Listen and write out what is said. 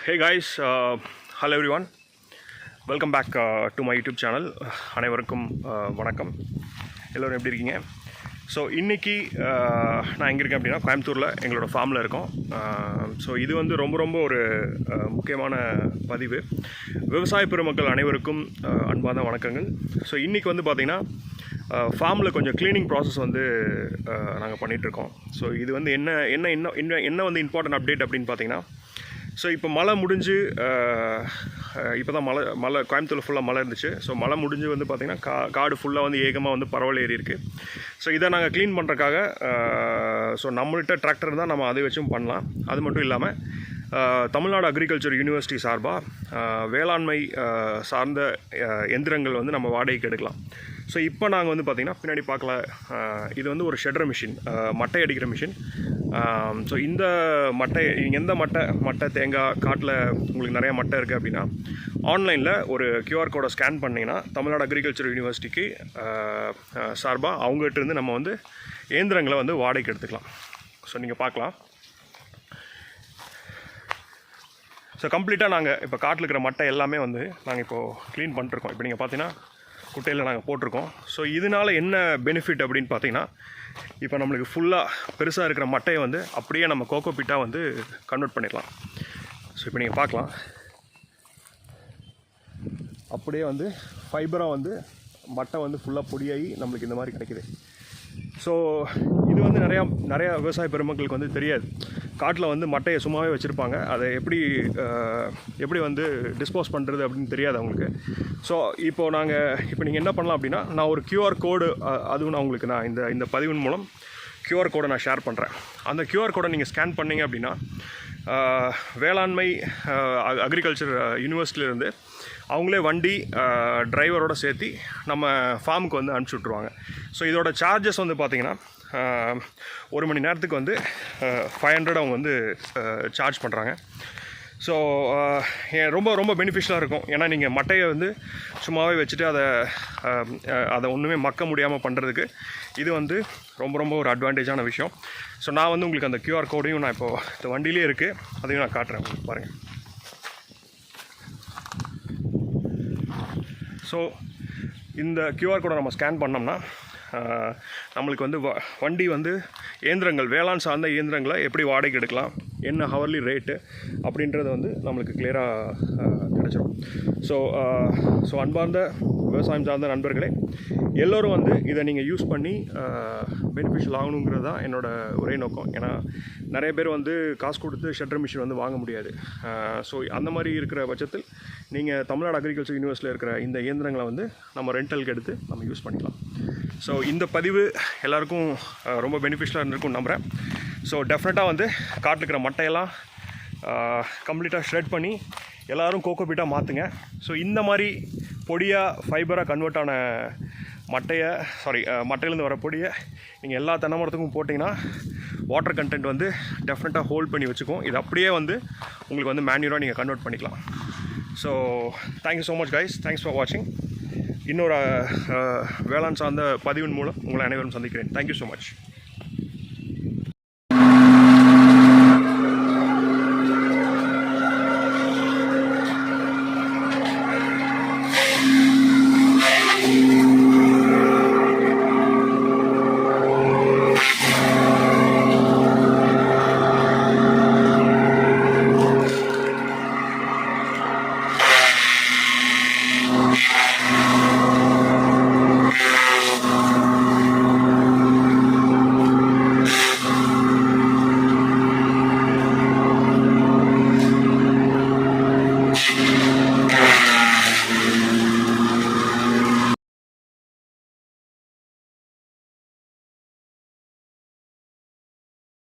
Hey guys, hello everyone. Welcome back to my YouTube channel. அனைவருக்கும் வணக்கம். எல்லோரும் எப்படி இருக்கீங்க? ஸோ இன்றைக்கி நான் எங்கே இருக்கேன் அப்படின்னா கோயம்புத்தூரில் எங்களோட ஃபார்மில் இருக்கோம். ஸோ இது வந்து ரொம்ப ஒரு முக்கியமான பதிவு. விவசாய பெருமக்கள் அனைவருக்கும் அன்பான வணக்கங்கள். ஸோ இன்றைக்கி வந்து பார்த்திங்கன்னா ஃபார்மில் கொஞ்சம் க்ளீனிங் ப்ராசஸ் வந்து நாங்கள் பண்ணிகிட்ருக்கோம். ஸோ இது வந்து என்ன வந்து இம்பார்ட்டன்ட் அப்டேட் அப்படின்னு பார்த்தீங்கன்னா, ஸோ இப்போ மழை முடிஞ்சு இப்போ தான் மழை கோயம்புத்தூர் ஃபுல்லாக மழை இருந்துச்சு. ஸோ மழை முடிஞ்சு வந்து பார்த்திங்கன்னா காடு ஃபுல்லாக வந்து ஏகமாக வந்து பரவல் ஏறி இருக்குது. ஸோ இதை நாங்கள் க்ளீன் பண்ணுறக்காக ஸோ நம்மள்கிட்ட டிராக்டர் தான், நம்ம அதை வச்சும் பண்ணலாம். அது மட்டும் இல்லாமல் தமிழ்நாடு அக்ரிகல்ச்சர் யூனிவர்சிட்டி சார்பாக வேளாண்மை சார்ந்த எந்திரங்கள் வந்து நம்ம வாடகைக்கு எடுக்கலாம். ஸோ இப்போ நாங்கள் வந்து பார்த்திங்கன்னா பின்னாடி பார்க்கல, இது வந்து ஒரு ஷெட்ரு மிஷின், மட்டை அடிக்கிற மிஷின். ஸோ இந்த மட்டை, எந்த மட்டை தேங்காய் காட்டில் உங்களுக்கு நிறையா மட்டை இருக்குது அப்படின்னா ஆன்லைனில் ஒரு கியூஆர் கோடை ஸ்கேன் பண்ணிங்கன்னா தமிழ்நாடு அக்ரிகல்ச்சர் யூனிவர்சிட்டிக்கு சார்பாக அவங்ககிட்டருந்து நம்ம வந்து இயந்திரங்களை வந்து வாடகைக்கு எடுத்துக்கலாம். ஸோ நீங்கள் பார்க்கலாம். ஸோ கம்ப்ளீட்டாக நாங்கள் இப்போ காட்டில் இருக்கிற மட்டை எல்லாமே வந்து நாங்கள் இப்போது க்ளீன் பண்ணிட்டுருக்கோம். இப்போ நீங்கள் பார்த்தீங்கன்னா குட்டையில் நாங்கள் போட்டிருக்கோம். ஸோ இதனால் என்ன பெனிஃபிட் அப்படின்னு பார்த்தீங்கன்னா, இப்போ நம்மளுக்கு ஃபுல்லாக பெருசாக இருக்கிற மட்டையை வந்து அப்படியே நம்ம கோகோபீட்டாக வந்து கன்வெர்ட் பண்ணிடலாம். ஸோ இப்போ நீங்கள் பார்க்கலாம், அப்படியே வந்து ஃபைபராக வந்து மட்டை வந்து ஃபுல்லாக பொடியாகி நம்மளுக்கு இந்த மாதிரி கிடைக்கிது. ஸோ இது வந்து நிறையா விவசாய பெருமக்களுக்கு வந்து தெரியாது. காட்டில் வந்து மட்டையை சும்மாவே வச்சுருப்பாங்க, அதை எப்படி வந்து டிஸ்போஸ் பண்ணுறது அப்படின்னு தெரியாது அவங்களுக்கு. ஸோ இப்போ நீங்கள் என்ன பண்ணலாம் அப்படின்னா, நான் ஒரு கியூஆர் கோடு, அதுவும் நான் உங்களுக்கு இந்த பதிவின் மூலம் கியூஆர் கோடை நான் ஷேர் பண்ணுறேன். அந்த கியூஆர் கோடை நீங்கள் ஸ்கேன் பண்ணிங்க அப்படின்னா வேளாண்மை அக்ரிகல்ச்சர் யூனிவர்சிட்டியிலேருந்து அவங்களே வண்டி டிரைவரோடு சேர்த்து நம்ம ஃபார்முக்கு வந்து அனுப்பிச்சி விட்ருவாங்க. ஸோ இதோட சார்ஜஸ் வந்து பார்த்திங்கன்னா ஒரு மணி நேரத்துக்கு வந்து 500 அவங்க வந்து சார்ஜ் பண்ணுறாங்க. ஸோ ரொம்ப பெனிஃபிஷியலாக இருக்கும். ஏன்னா நீங்கள் மட்டையை வந்து சும்மாவே வச்சுட்டு அதை ஒன்றுமே மக்க முடியாமல் பண்ணுறதுக்கு இது வந்து ரொம்ப ஒரு அட்வான்டேஜான விஷயம். ஸோ நான் வந்து உங்களுக்கு அந்த கியூஆர் கோடையும் நான் இப்போது இந்த வண்டியிலே இருக்குது, அதையும் நான் காட்டுறேன் உங்களுக்கு பாருங்கள். ஸோ இந்த கியூஆர் கோடை நம்ம ஸ்கேன் பண்ணோம்னா நம்மளுக்கு வந்து வண்டி வந்து இயந்திரங்கள், வேளாண் சார்ந்த இயந்திரங்களை எப்படி வாடகைக்கு எடுக்கலாம், என்ன ஹவர்லி ரேட்டு அப்படின்றது வந்து நம்மளுக்கு கிளியராக கிடச்சிரும். ஸோ அன்பார்ந்த விவசாயம் சார்ந்த நண்பர்களே, எல்லோரும் வந்து இதை நீங்கள் யூஸ் பண்ணி பெனிஃபிஷியல் ஆகணுங்கிறது தான் என்னோடய ஒரே நோக்கம். ஏன்னா நிறைய பேர் வந்து காசு கொடுத்து ஷட்டர் மிஷின் வந்து வாங்க முடியாது. ஸோ அந்த மாதிரி இருக்கிற பட்சத்தில் நீங்கள் தமிழ்நாடு அக்ரிகல்ச்சர் யூனிவர்சிட்டியில் இருக்கிற இந்த இயந்திரங்களை வந்து நம்ம ரெண்டலுக்கு எடுத்து நம்ம யூஸ் பண்ணிக்கலாம். ஸோ இந்த பதிவு எல்லாருக்கும் ரொம்ப பெனிஃபிஷியலாக இருந்திருக்கும்னு நம்புகிறேன். ஸோ டெஃபினட்டாக வந்து காட்டில் இருக்கிற மட்டையெல்லாம் கம்ப்ளீட்டாக ஷ்ரெட் பண்ணி எல்லோரும் மாற்றுங்க. ஸோ இந்த மாதிரி பொடியாக ஃபைபராக கன்வெர்ட் ஆன மட்டையிலேருந்து வர பொடியை நீங்கள் எல்லா தென்னை மரத்துக்கும் போட்டிங்கன்னா வாட்டர் கண்டென்ட் வந்து டெஃபினட்டாக ஹோல்ட் பண்ணி வச்சுக்கும். இது அப்படியே வந்து உங்களுக்கு வந்து மேன்யூராக நீங்கள் கன்வெர்ட் பண்ணிக்கலாம். So thank you so much guys, thanks for வாட்சிங். இன்னொரு வேளாண் சார்ந்த பதிவின் மூலம் உங்களை அனைவரும் சந்திக்கிறேன். Thank you so much.